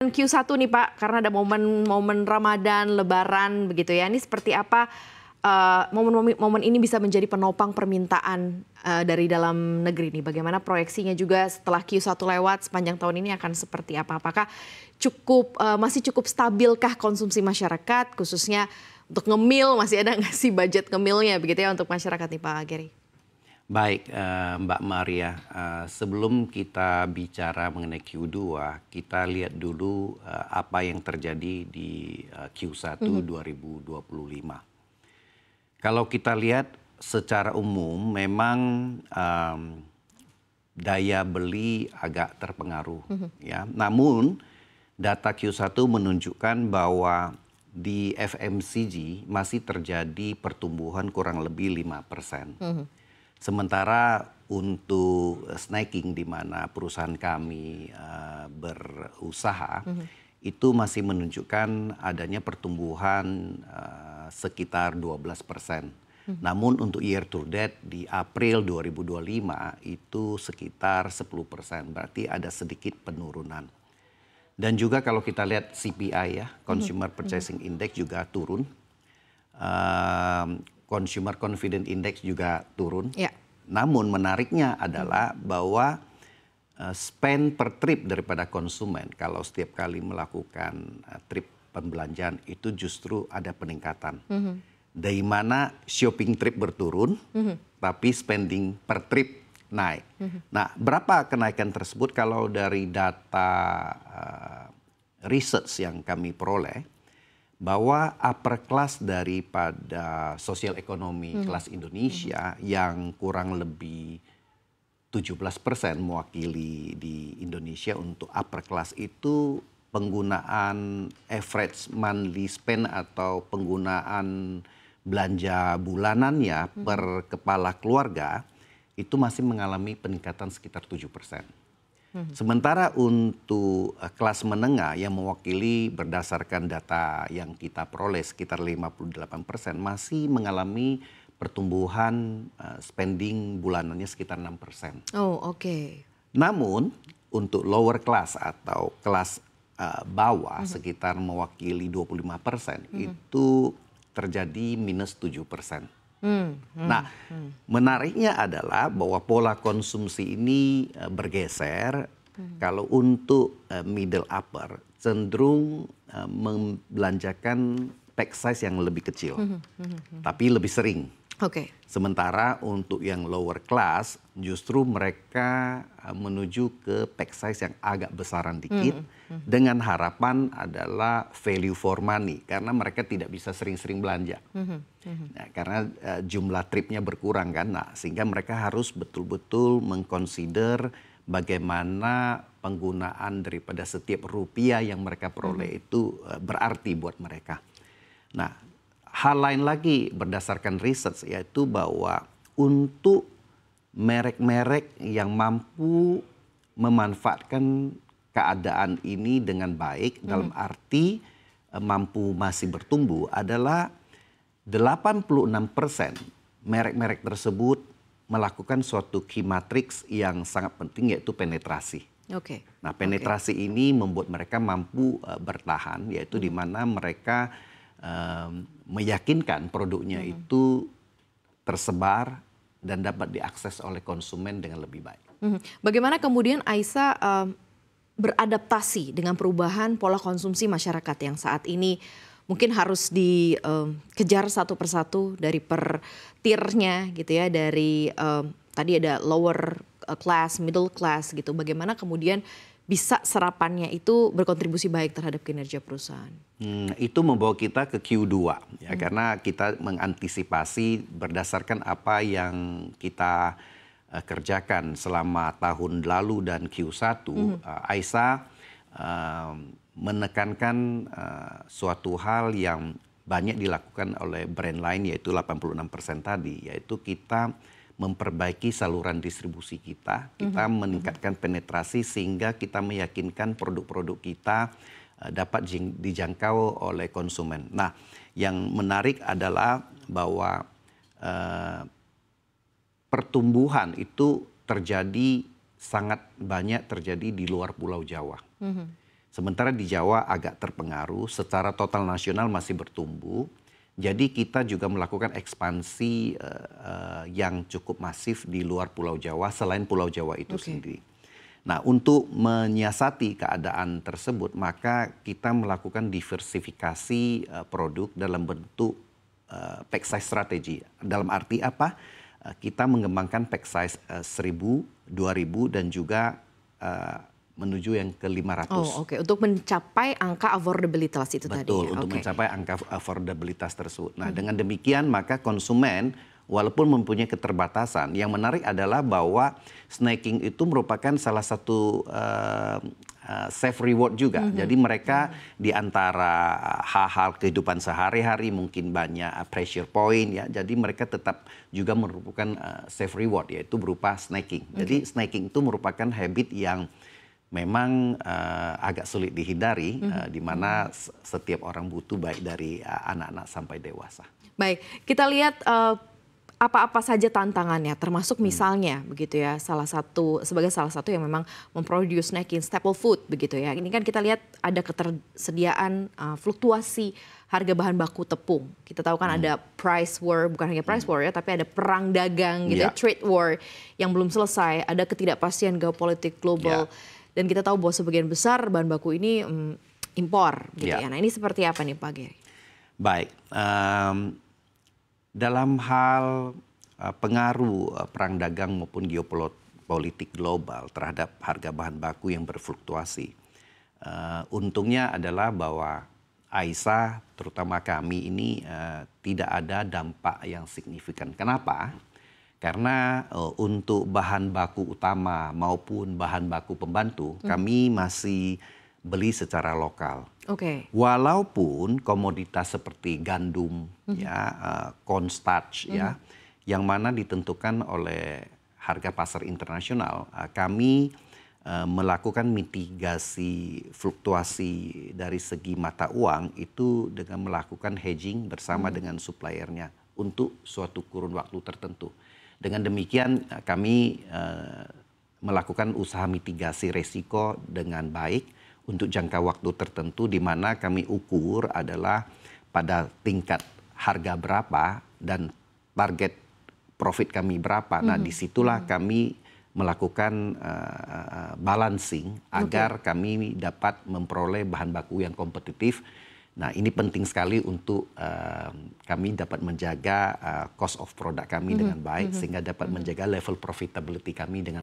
momen Q1 nih Pak, karena ada momen Ramadan, Lebaran begitu ya. Ini seperti apa momen ini bisa menjadi penopang permintaan dari dalam negeri nih? Bagaimana proyeksinya juga setelah Q1 lewat sepanjang tahun ini akan seperti apa? Apakah masih cukup stabilkah konsumsi masyarakat, khususnya untuk ngemil, masih ada nggak sih budget ngemilnya begitu ya untuk masyarakat nih Pak Geri? Baik, Mbak Maria, sebelum kita bicara mengenai Q2, kita lihat dulu apa yang terjadi di Q1 2025. Kalau kita lihat secara umum memang daya beli agak terpengaruh. Ya. Namun data Q1 menunjukkan bahwa di FMCG masih terjadi pertumbuhan kurang lebih 5%. Sementara untuk snacking di mana perusahaan kami berusaha itu masih menunjukkan adanya pertumbuhan sekitar 12%. Namun untuk year to date di April 2025 itu sekitar 10%. Berarti ada sedikit penurunan. Dan juga kalau kita lihat CPI ya, Consumer Purchasing Index juga turun. Consumer Confidence Index juga turun. Ya. Namun menariknya adalah bahwa spend per trip daripada konsumen kalau setiap kali melakukan trip pembelanjaan itu justru ada peningkatan. Dari mana shopping trip berturun, tapi spending per trip naik. Nah, berapa kenaikan tersebut kalau dari data research yang kami peroleh, bahwa upper class daripada sosial ekonomi kelas Indonesia yang kurang lebih 17% mewakili di Indonesia untuk upper class itu penggunaan average monthly spend atau penggunaan belanja bulanannya per kepala keluarga itu masih mengalami peningkatan sekitar 7%. Sementara untuk kelas menengah yang mewakili berdasarkan data yang kita peroleh sekitar 58% masih mengalami pertumbuhan spending bulanannya sekitar 6%. Oh, oke. Namun untuk lower class atau kelas bawah sekitar mewakili 25% itu terjadi minus 7%. Nah, menariknya adalah bahwa pola konsumsi ini bergeser. Kalau untuk middle upper cenderung membelanjakan pack size yang lebih kecil, tapi lebih sering. Sementara untuk yang lower class justru mereka menuju ke pack size yang agak besaran dikit dengan harapan adalah value for money karena mereka tidak bisa sering-sering belanja. Nah, karena jumlah tripnya berkurang kan, nah, sehingga mereka harus betul-betul mengconsider bagaimana penggunaan daripada setiap rupiah yang mereka peroleh itu berarti buat mereka. Nah, hal lain lagi berdasarkan research yaitu bahwa untuk merek-merek yang mampu memanfaatkan keadaan ini dengan baik dalam arti mampu masih bertumbuh adalah 86% merek-merek tersebut melakukan suatu key matrix yang sangat penting yaitu penetrasi. Nah, penetrasi ini membuat mereka mampu bertahan yaitu di mana mereka meyakinkan produknya itu tersebar dan dapat diakses oleh konsumen dengan lebih baik. Bagaimana kemudian Aisa beradaptasi dengan perubahan pola konsumsi masyarakat yang saat ini mungkin harus dikejar satu persatu dari per tiernya gitu ya, dari tadi ada lower class, middle class gitu. Bagaimana kemudian bisa serapannya itu berkontribusi baik terhadap kinerja perusahaan? Itu membawa kita ke Q2 ya, karena kita mengantisipasi berdasarkan apa yang kita kerjakan selama tahun lalu dan Q1. Aisa menekankan suatu hal yang banyak dilakukan oleh brand lain yaitu 86% tadi, yaitu kita memperbaiki saluran distribusi kita meningkatkan penetrasi sehingga kita meyakinkan produk-produk kita dapat dijangkau oleh konsumen. Nah, yang menarik adalah bahwa pertumbuhan itu sangat banyak terjadi di luar Pulau Jawa. Sementara di Jawa agak terpengaruh, secara total nasional masih bertumbuh. Jadi kita juga melakukan ekspansi yang cukup masif di luar Pulau Jawa selain Pulau Jawa itu sendiri. Nah, untuk menyiasati keadaan tersebut, maka kita melakukan diversifikasi produk dalam bentuk pack size strategi. Dalam arti apa? Kita mengembangkan pack size 1.000, 2.000 dan juga menuju yang ke 500. Oh, oke. Untuk mencapai angka affordabilitas itu tadi. Betul, untuk mencapai angka affordabilitas tersebut. Nah, dengan demikian maka konsumen walaupun mempunyai keterbatasan, yang menarik adalah bahwa snacking itu merupakan salah satu safe reward juga. Jadi mereka di antara hal-hal kehidupan sehari-hari mungkin banyak pressure point ya. Jadi mereka tetap juga merupakan safe reward, yaitu berupa snacking. Jadi snacking itu merupakan habit yang memang agak sulit dihindari, di mana setiap orang butuh, baik dari anak-anak sampai dewasa. Baik, kita lihat apa-apa saja tantangannya, termasuk misalnya begitu ya, sebagai salah satu yang memang memproduce snacking staple food begitu ya. Ini kan kita lihat ada ketersediaan fluktuasi harga bahan baku tepung. Kita tahu kan ada price war, bukan hanya price war ya, tapi ada perang dagang gitu, trade war yang belum selesai, ada ketidakpastian geopolitik global. Dan kita tahu bahwa sebagian besar bahan baku ini impor gitu ya. Nah, ini seperti apa nih Pak Gary? Baik. Dalam hal pengaruh perang dagang maupun geopolitik global terhadap harga bahan baku yang berfluktuasi, untungnya adalah bahwa Aisyah, terutama kami ini tidak ada dampak yang signifikan. Kenapa? Karena untuk bahan baku utama maupun bahan baku pembantu, kami masih beli secara lokal. Walaupun komoditas seperti gandum, corn starch, yang mana ditentukan oleh harga pasar internasional, kami melakukan mitigasi fluktuasi dari segi mata uang itu dengan melakukan hedging bersama dengan suppliernya untuk suatu kurun waktu tertentu. Dengan demikian kami melakukan usaha mitigasi resiko dengan baik untuk jangka waktu tertentu, di mana kami ukur adalah pada tingkat harga berapa dan target profit kami berapa. Nah, disitulah kami melakukan balancing agar kami dapat memperoleh bahan baku yang kompetitif. Nah, ini penting sekali untuk kami dapat menjaga cost of product kami dengan baik, sehingga dapat menjaga level profitability kami dengan